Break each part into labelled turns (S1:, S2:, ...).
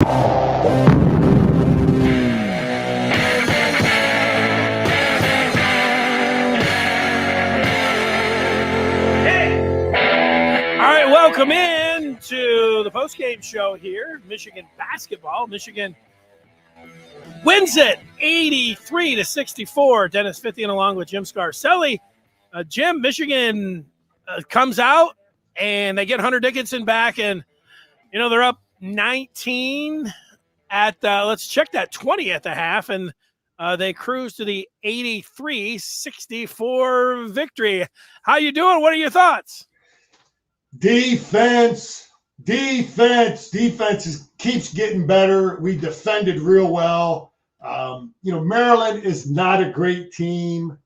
S1: Welcome in to the postgame show here. Michigan basketball. Michigan wins it 83-64. Dennis Fithian along with Jim Scarcelli. Jim, Michigan comes out and they get Hunter Dickinson back, and they're up 19 at let's check that 20 at the half, and they cruise to the 83-64 victory. How you doing? What are your thoughts?
S2: Defense keeps getting better. We defended real well. Maryland is not a great team,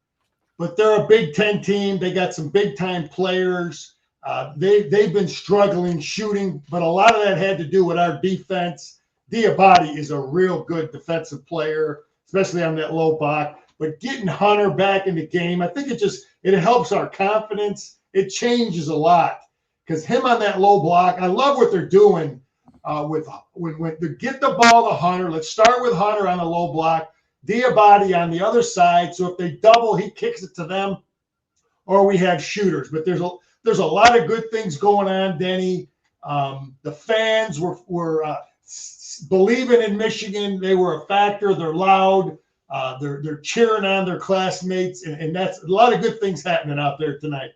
S2: but they're a Big Ten team. They got some big-time players. They've been struggling shooting, but a lot of that had to do with our defense. Diabate is a real good defensive player, especially on that low block. But getting Hunter back in the game, I think it helps our confidence. It changes a lot. Because him on that low block, I love what they're doing with when they get the ball to Hunter. Let's start with Hunter on the low block, Diabate on the other side. So if they double, he kicks it to them, or we have shooters. But there's a lot of good things going on, Denny. The fans were believing in Michigan. They were a factor. They're loud. They're cheering on their classmates, and that's a lot of good things happening out there tonight.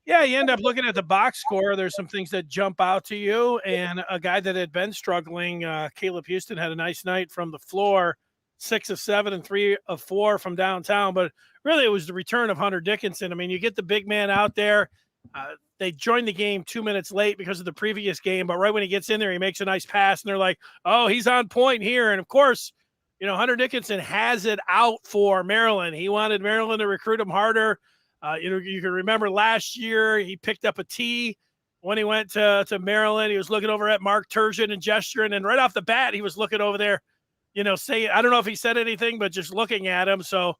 S1: Yeah, you end up looking at the box score. There's some things that jump out to you. And a guy that had been struggling, Caleb Houston, had a nice night from the floor, 6 of 7 and 3 of 4 from downtown. But really, it was the return of Hunter Dickinson. I mean, you get the big man out there. They joined the game 2 minutes late because of the previous game. But right when he gets in there, he makes a nice pass. And they're like, oh, he's on point here. And, of course, Hunter Dickinson has it out for Maryland. He wanted Maryland to recruit him harder. You can remember last year he picked up a tee when he went to Maryland. He was looking over at Mark Turgeon and gesturing, and right off the bat he was looking over there, saying, I don't know if he said anything, but just looking at him. So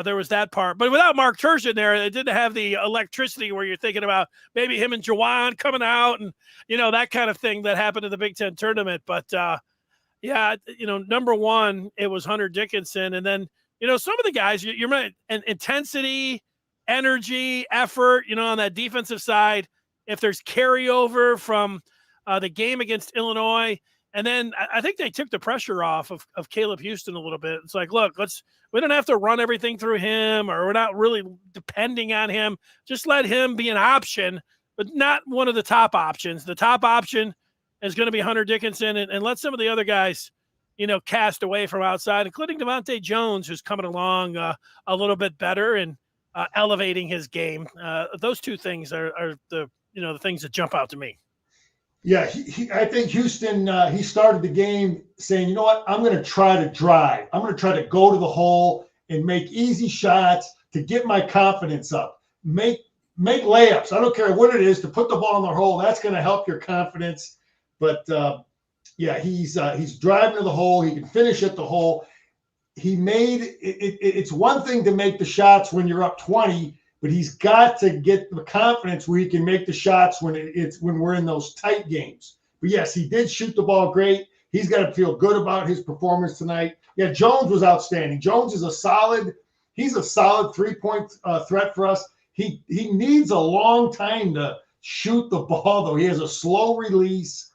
S1: there was that part. But without Mark Turgeon there, it didn't have the electricity where you're thinking about maybe him and Jawan coming out and, that kind of thing that happened in the Big Ten tournament. But, number one, it was Hunter Dickinson. And then, some of the guys, you're right, and intensity, energy, effort, on that defensive side, if there's carryover from the game against Illinois. And then I think they took the pressure off of Caleb Houston a little bit. It's like, look, we don't have to run everything through him, or we're not really depending on him. Just let him be an option, but not one of the top options. The top option is going to be Hunter Dickinson, and let some of the other guys, cast away from outside, including Devontae Jones, who's coming along a little bit better and elevating his game. Those two things are the the things that jump out to me.
S2: Yeah, I think Houston, he started the game saying, you know what, I'm going to try to drive. I'm going to try to go to the hole and make easy shots to get my confidence up. Make layups. I don't care what it is, to put the ball in the hole. That's going to help your confidence. But, he's driving to the hole. He can finish at the hole. He made it's one thing to make the shots when you're up 20, but he's got to get the confidence where he can make the shots when we're in those tight games. But yes, he did shoot the ball great. He's got to feel good about his performance tonight. Yeah, Jones was outstanding. Jones is a solid 3-point threat for us. He needs a long time to shoot the ball, though. He has a slow release.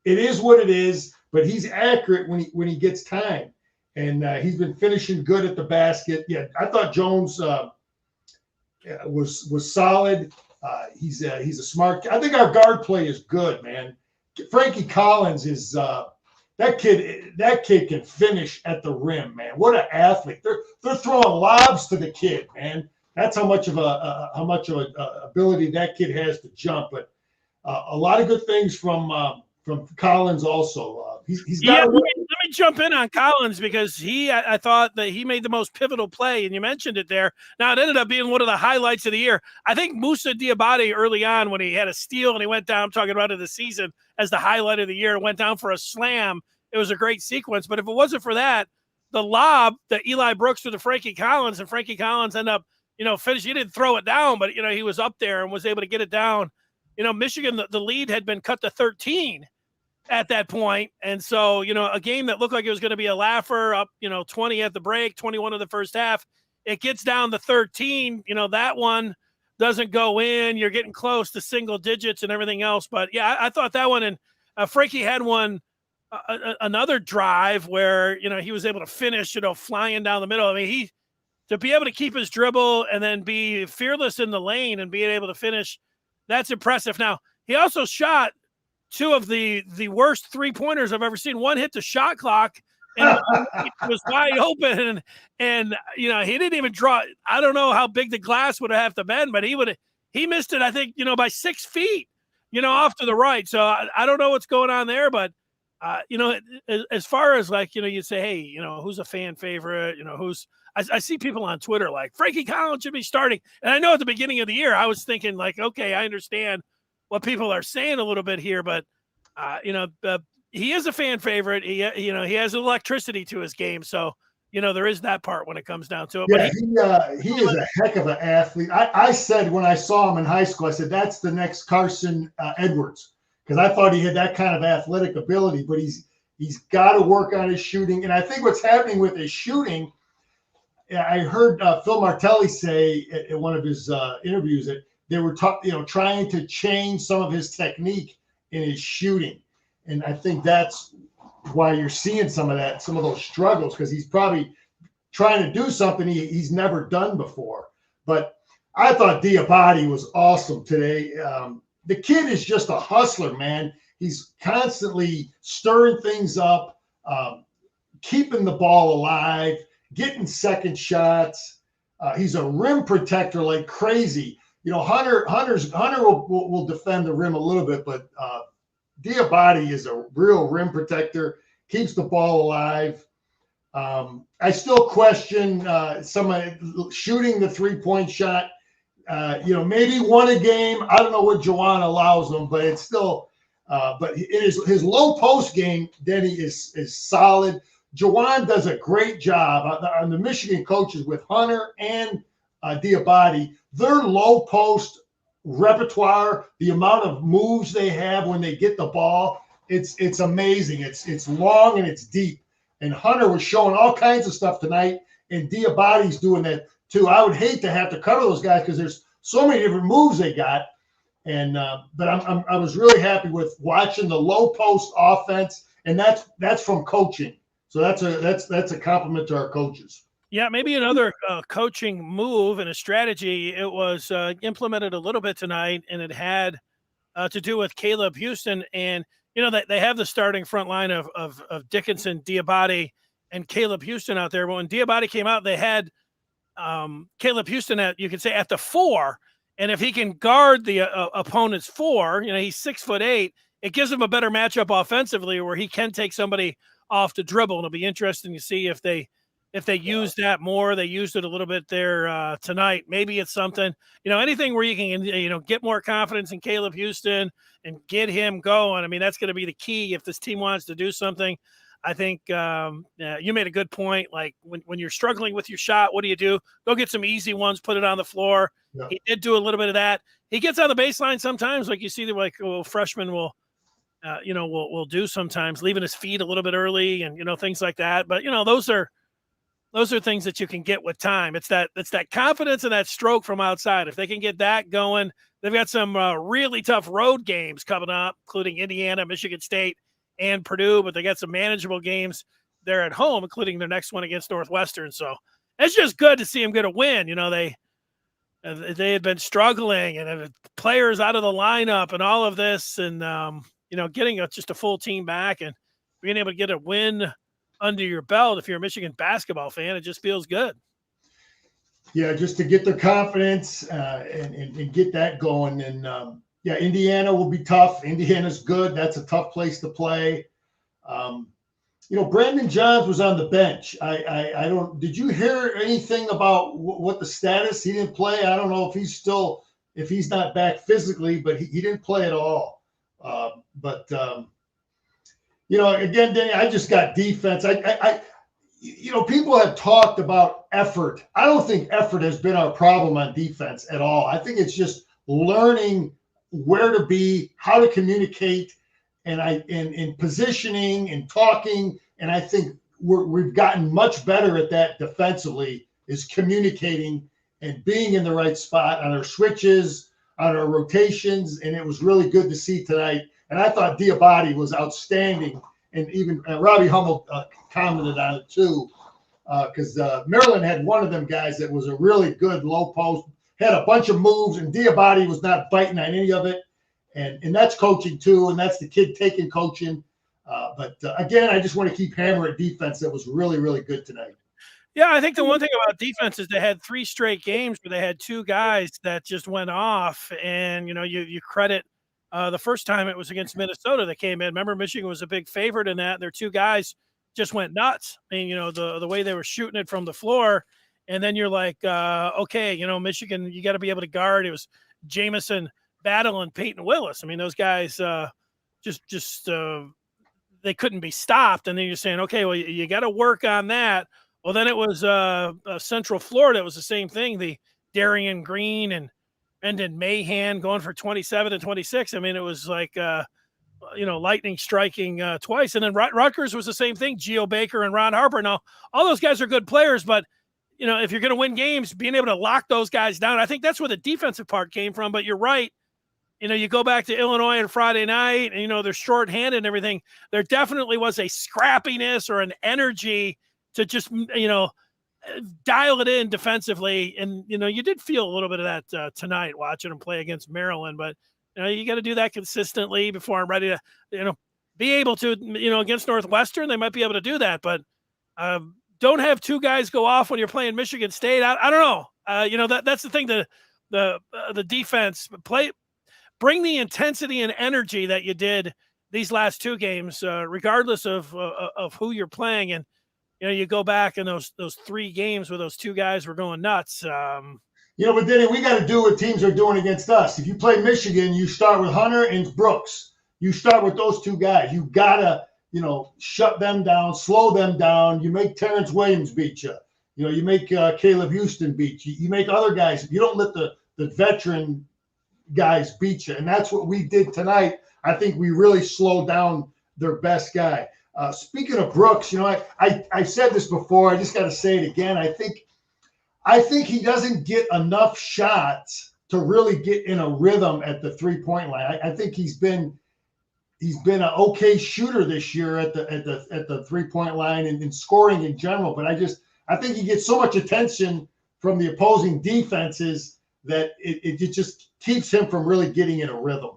S2: It is what it is, but he's accurate when he gets time. And he's been finishing good at the basket. Yeah, I thought Jones was solid. He's a smart. I think our guard play is good, man. Frankie Collins is that kid can finish at the rim, man. What an athlete! They're throwing lobs to the kid, man. That's how much of a ability that kid has to jump. But a lot of good things from Collins also. He's got.
S1: Let me jump in on Collins, because I thought that he made the most pivotal play, and you mentioned it there. Now, it ended up being one of the highlights of the year. I think Moussa Diabate early on, when he had a steal and he went down, I'm talking about it the season as the highlight of the year, and went down for a slam. It was a great sequence. But if it wasn't for that, the lob that Eli Brooks threw to Frankie Collins, and Frankie Collins ended up, finishing. He didn't throw it down, but, he was up there and was able to get it down. Michigan, the lead had been cut to 13. at that point. And so, a game that looked like it was going to be a laugher, up, 20 at the break, 21 in the first half, it gets down to 13. That one doesn't go in. You're getting close to single digits and everything else. But yeah, I thought that one, and Frankie had one, another drive where, he was able to finish, flying down the middle. I mean, to be able to keep his dribble and then be fearless in the lane and being able to finish, that's impressive. Now, he also shot two of the worst 3-pointers I've ever seen. One hit the shot clock and it was wide open, and he didn't even draw. I don't know how big the glass would have to been, but he missed it, I think, by 6 feet, off to the right. So I don't know what's going on there, but as far as you'd say, hey, who's a fan favorite, I see people on Twitter like Frankie Collins should be starting. And I know at the beginning of the year, I was thinking okay, I understand what people are saying a little bit here, but he is a fan favorite. He has electricity to his game. So, there is that part when it comes down to it.
S2: Yeah, but he is a heck of an athlete. I said when I saw him in high school, I said, that's the next Carson Edwards, because I thought he had that kind of athletic ability, but he's got to work on his shooting. And I think what's happening with his shooting, I heard Phil Martelli say in one of his interviews that they were trying to change some of his technique in his shooting. And I think that's why you're seeing some of those struggles, because he's probably trying to do something he's never done before. But I thought Diabate was awesome today. The kid is just a hustler, man. He's constantly stirring things up, keeping the ball alive, getting second shots. He's a rim protector like crazy. Hunter will defend the rim a little bit, but Diabate is a real rim protector, keeps the ball alive. I still question some shooting the 3-point shot. Maybe one a game. I don't know what Juwan allows them, but it's still. But his low post game, Denny, is solid. Juwan does a great job on the Michigan coaches with Hunter and Diabate. Their low post repertoire, the amount of moves they have when they get the ball, it's amazing. It's long and it's deep. And Hunter was showing all kinds of stuff tonight, and Diabate's doing that too. I would hate to have to cover those guys because there's so many different moves they got. And but I was really happy with watching the low post offense, and that's from coaching. So that's a compliment to our coaches.
S1: Yeah, maybe another coaching move and a strategy. It was implemented a little bit tonight, and it had to do with Caleb Houston. And they have the starting front line of Dickinson, Diabate, and Caleb Houston out there. But when Diabate came out, they had Caleb Houston at the 4. And if he can guard the opponent's 4, he's 6'8", it gives him a better matchup offensively where he can take somebody off the dribble. And it'll be interesting to see if they use that more. They used it a little bit there tonight. Maybe it's something, anything where you can, get more confidence in Caleb Houston and get him going. I mean, that's going to be the key if this team wants to do something. I think you made a good point. Like when you're struggling with your shot, what do? Go get some easy ones, put it on the floor. Yeah. He did do a little bit of that. He gets on the baseline sometimes, like you see freshmen will do sometimes, leaving his feet a little bit early and, things like that. But, those are things that you can get with time. It's that confidence and that stroke from outside. If they can get that going, they've got some really tough road games coming up, including Indiana, Michigan State, and Purdue, but they got some manageable games there at home, including their next one against Northwestern. So it's just good to see them get a win. They had been struggling and players out of the lineup and all of this, and getting just a full team back and being able to get a win under your belt. If you're a Michigan basketball fan, it just feels good.
S2: Yeah, just to get their confidence and get that going. And Indiana will be tough. Indiana's good. That's a tough place to play. Brandon Johns was on the bench. I don't. Did you hear anything about what the status? He didn't play. I don't know if he's not back physically, but he didn't play at all. Again, Danny, I just got defense. People have talked about effort. I don't think effort has been our problem on defense at all. I think it's just learning where to be, how to communicate, and in positioning and talking, and I think we've gotten much better at that defensively, is communicating and being in the right spot on our switches, on our rotations, and it was really good to see tonight. And I thought Diabate was outstanding, and even Robbie Hummel commented on it too, because Maryland had one of them guys that was a really good low post, had a bunch of moves, and Diabate was not biting on any of it. And that's coaching too, and that's the kid taking coaching. But again, I just want to keep hammering defense. That was really, really good tonight.
S1: Yeah, I think the one thing about defense is they had 3 straight games where they had 2 guys that just went off. And, you credit the first time it was against Minnesota that came in. Remember, Michigan was a big favorite in that. And their 2 guys just went nuts. I mean, the way they were shooting it from the floor. And then you're like, okay, Michigan, you got to be able to guard. It was Jamison, Battle, and Peyton Willis. I mean, those guys just they couldn't be stopped. And then you're saying, okay, well, you got to work on that. Well, then it was Central Florida. It was the same thing. The Darian Green and then Mahan going for 27 and 26. I mean, it was like, lightning striking twice. And then Rutgers was the same thing. Geo Baker and Ron Harper. Now, all those guys are good players, but, if you're going to win games, being able to lock those guys down, I think that's where the defensive part came from. But you're right. You go back to Illinois on Friday night, and, they're shorthanded and everything. There definitely was a scrappiness or an energy to just, dial it in defensively. And, you did feel a little bit of that tonight watching them play against Maryland. But, you got to do that consistently before I'm ready to, be able to, against Northwestern, they might be able to do that. But don't have 2 guys go off when you're playing Michigan State. I don't know. That's the thing, the defense bring the intensity and energy that you did these last 2 games, regardless of who you're playing. And, you go back in those 3 games where those 2 guys were going nuts.
S2: But then we got to do what teams are doing against us. If you play Michigan, you start with Hunter and Brooks. You start with those 2 guys. You got to, shut them down, slow them down. You make Terrence Williams beat you. You make Caleb Houston beat you. You make other guys. You don't let the veteran guys beat you. And that's what we did tonight. I think we really slowed down their best guy. Speaking of Brooks, I said this before. I just got to say it again. I think he doesn't get enough shots to really get in a rhythm at the 3-point line. I think he's been an okay shooter this year at the 3-point line and scoring in general. But I think he gets so much attention from the opposing defenses that it just keeps him from really getting in a rhythm.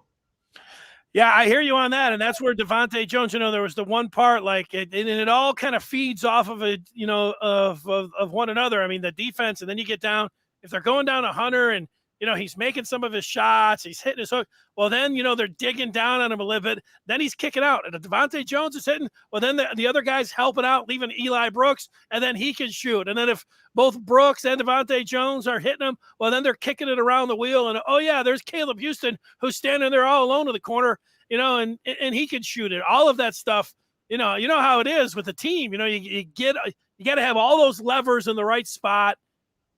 S1: Yeah, I hear you on that, and that's where Devontae Jones. There was the one part and it all kind of feeds off of it, of one another. I mean, the defense, and then you get down if they're going down to Hunter, and he's making some of his shots, he's hitting his hook. Well, then they're digging down on him a little bit. Then he's kicking out, and if Devontae Jones is hitting, well, then the other guy's helping out, leaving Eli Brooks, and then he can shoot. And then if both Brooks and Devontae Jones are hitting him, well, then they're kicking it around the wheel. And oh yeah, there's Caleb Houston who's standing there all alone in the corner, and he can shoot it. All of that stuff, you know how it is with the team. You got to have all those levers in the right spot.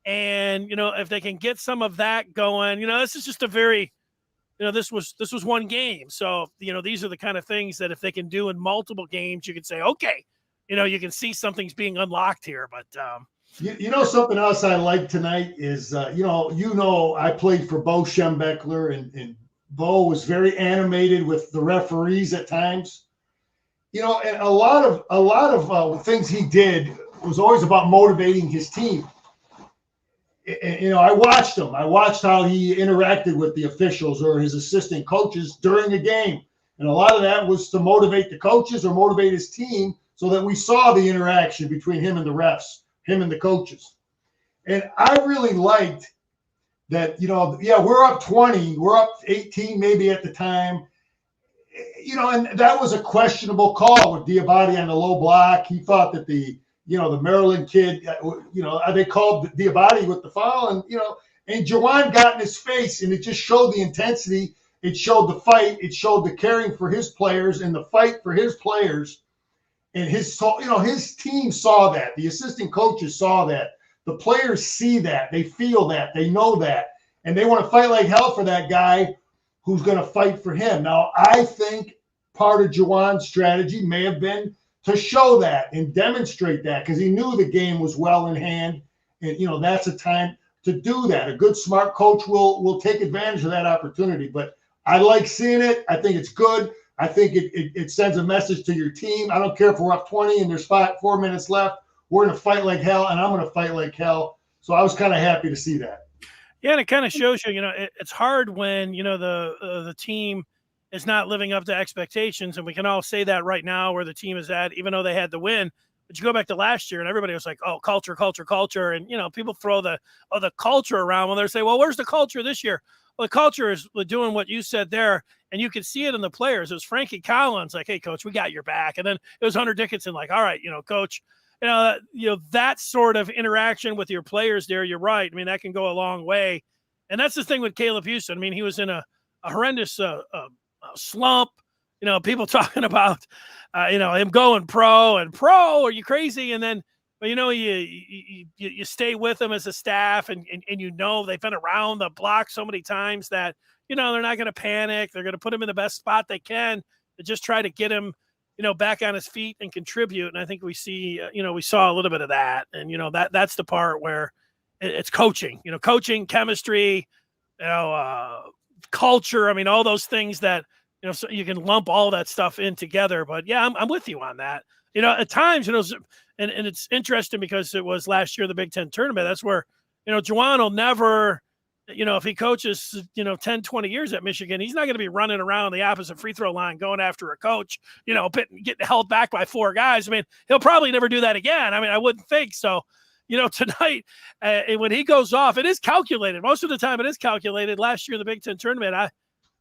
S1: And, if they can get some of that going, this is just a very, this was one game. So, these are the kind of things that if they can do in multiple games, you can say, okay, you can see something's being unlocked here. But,
S2: something else I like tonight is, I played for Bo Schembechler, and Bo was very animated with the referees at times, and a lot of things he did was always about motivating his team. I watched him. I watched how he interacted with the officials or his assistant coaches during the game. And a lot of that was to motivate the coaches or motivate his team so that we saw the interaction between him and the refs, him and the coaches. And I really liked that, we're up 20, we're up 18 maybe at the time. And that was a questionable call with Diabate on the low block. He thought that the Maryland kid, they called Diabate with the foul, and Jawan got in his face, and it just showed the intensity. It showed the fight. It showed the caring for his players and the fight for his players. And his team saw that. The assistant coaches saw that. The players see that. They feel that. They know that. And they want to fight like hell for that guy who's going to fight for him. Now, I think part of Juwan's strategy may have been to show that and demonstrate that, because he knew the game was well in hand. And, that's a time to do that. A good, smart coach will take advantage of that opportunity. But I like seeing it. I think it's good. I think it sends a message to your team. I don't care if we're up 20 and there's 4 minutes left. We're going to fight like hell, and I'm going to fight like hell. So I was kind of happy to see that.
S1: Yeah, and it kind of shows you, it's hard when, the team is not living up to expectations. And we can all say that right now where the team is at, even though they had the win. But you go back to last year and everybody was like, oh, culture, culture, culture. And, people throw the culture around when they're saying, well, where's the culture this year? Well, the culture is doing what you said there. And you could see it in the players. It was Frankie Collins like, hey, coach, we got your back. And then it was Hunter Dickinson like, all right, coach, that sort of interaction with your players there, you're right. I mean, that can go a long way. And that's the thing with Caleb Houston. I mean, he was in a horrendous slump, people talking about, him going pro, are you crazy? And then, but you stay with them as a staff and they've been around the block so many times that, they're not going to panic. They're going to put him in the best spot they can to just try to get him, back on his feet and contribute. And I think we see, we saw a little bit of that. And, that's the part where it's coaching, coaching, chemistry, culture. I mean, all those things that, so you can lump all that stuff in together. But yeah, I'm with you on that. At times, and it's interesting because it was last year, the Big Ten tournament. That's where, Juwan will never, if he coaches, 10, 20 years at Michigan, he's not going to be running around the opposite free throw line going after a coach, getting held back by 4 guys. I mean, he'll probably never do that again. I mean, I wouldn't think so. Tonight, when he goes off, it is calculated. Most of the time it is calculated. Last year in the Big Ten tournament,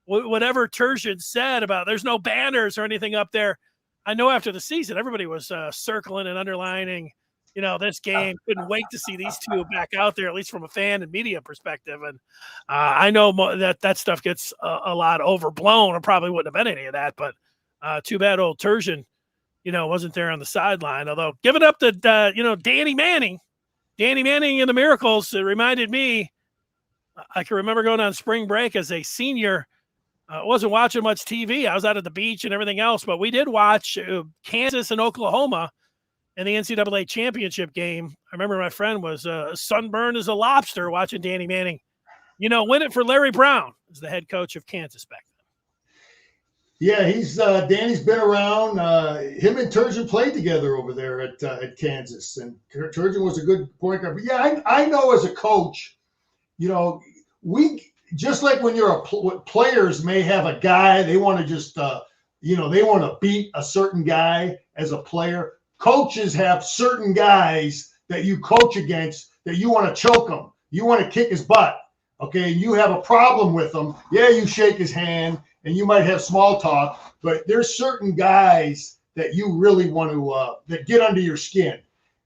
S1: whatever Turgeon said about there's no banners or anything up there, I know after the season, everybody was circling and underlining, this game. Couldn't wait to see these two back out there, at least from a fan and media perspective. And I know that stuff gets a lot overblown. It probably wouldn't have been any of that, but too bad old Turgeon, wasn't there on the sideline. Although giving up the, Danny Manning and the Miracles, it reminded me, I can remember going on spring break as a senior. Wasn't watching much TV. I was out at the beach and everything else, but we did watch Kansas and Oklahoma in the NCAA championship game. I remember my friend was sunburned as a lobster watching Danny Manning, win it for Larry Brown as the head coach of Kansas back then.
S2: Yeah, he's Danny's been around. Him and Turgeon played together over there at Kansas, and Turgeon was a good point guard. But yeah, I know as a coach, we just like when you're players may have a guy they want to just they want to beat a certain guy as a player. Coaches have certain guys that you coach against that you want to choke them. You want to kick his butt. Okay, you have a problem with him. Yeah, you shake his hand and you might have small talk, but there's certain guys that you really want to that get under your skin.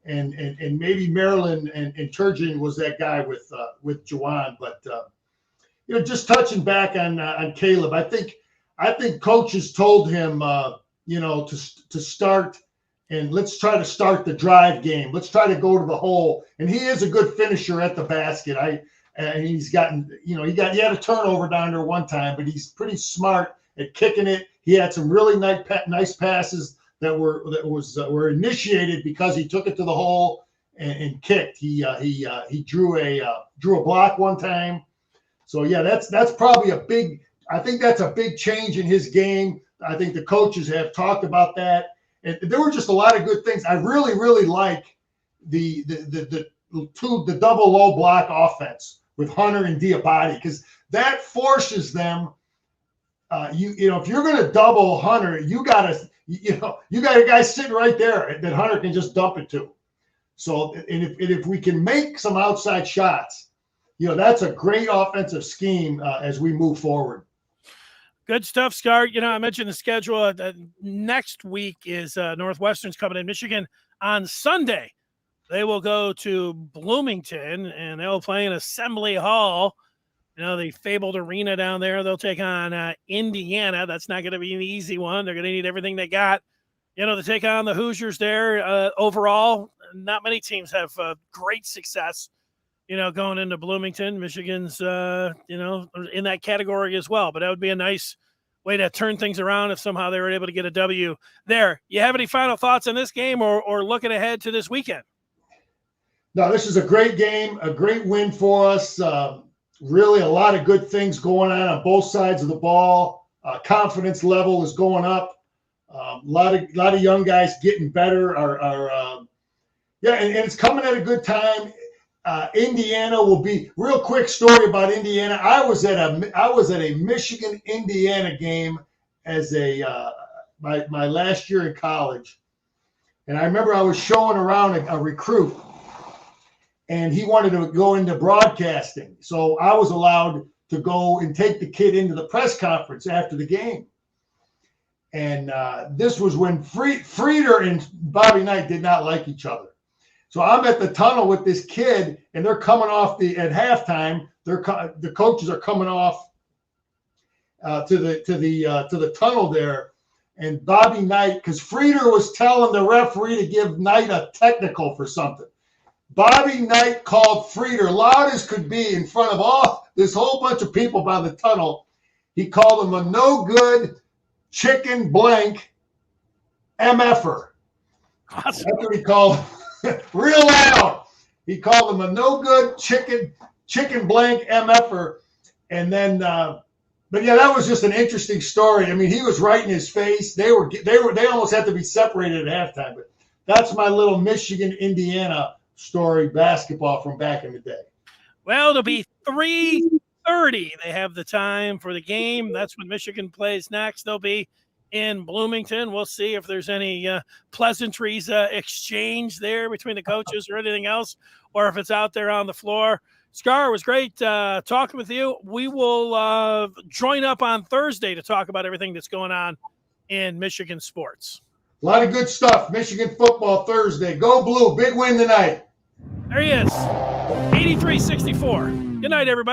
S2: And maybe Maryland and Turgeon was that guy with Juwan. But just touching back on Caleb, I think coaches told him to start. And let's try to start the drive game. Let's try to go to the hole. And he is a good finisher at the basket. And he's gotten, he had a turnover down there one time, but he's pretty smart at kicking it. He had some really nice passes that were initiated because he took it to the hole and kicked. He drew a block one time. So yeah, that's probably I think that's a big change in his game. I think the coaches have talked about that. And there were just a lot of good things. I really, really like the double low block offense with Hunter and Diabate, because that forces them. If you're going to double Hunter, you got a guy sitting right there that Hunter can just dump it to. So, and if we can make some outside shots, that's a great offensive scheme as we move forward.
S1: Good stuff, Scar. I mentioned the schedule. Next week is Northwestern's coming in. Michigan on Sunday. They will go to Bloomington, and they'll play in Assembly Hall. The fabled arena down there. They'll take on Indiana. That's not going to be an easy one. They're going to need everything they got, to take on the Hoosiers there. Overall, not many teams have great success, going into Bloomington. Michigan's, in that category as well. But that would be a nice way to turn things around if somehow they were able to get a W there. You have any final thoughts on this game or looking ahead to this weekend?
S2: No, this is a great game, a great win for us. Really a lot of good things going on both sides of the ball. Confidence level is going up. A lot of young guys getting better. And it's coming at a good time. Indiana will be real quick story about Indiana. I was at a Michigan Indiana game as my last year in college, and I remember I was showing around a recruit, and he wanted to go into broadcasting, so I was allowed to go and take the kid into the press conference after the game. And this was when Frieder and Bobby Knight did not like each other. So I'm at the tunnel with this kid, and they're coming off at halftime. The coaches are coming off to the tunnel there, and Bobby Knight, because Frieder was telling the referee to give Knight a technical for something. Bobby Knight called Frieder loud as could be in front of all this whole bunch of people by the tunnel. He called him a no good chicken blank MFer. Awesome. That's what he called him. Real loud. He called him a no good chicken blank MFer. And then but yeah, that was just an interesting story. I mean, he was right in his face. They almost had to be separated at halftime. But that's my little Michigan Indiana story, basketball from back in the day.
S1: Well, it'll be 3:30. They have the time for the game. That's when Michigan plays next. They'll be in Bloomington. We'll see if there's any pleasantries exchanged there between the coaches or anything else, or if it's out there on the floor. Scar, it was great talking with you. We will join up on Thursday to talk about everything that's going on in Michigan sports.
S2: A lot of good stuff. Michigan football Thursday. Go Blue. Big win tonight.
S1: There he is. 83-64. Good night, everybody.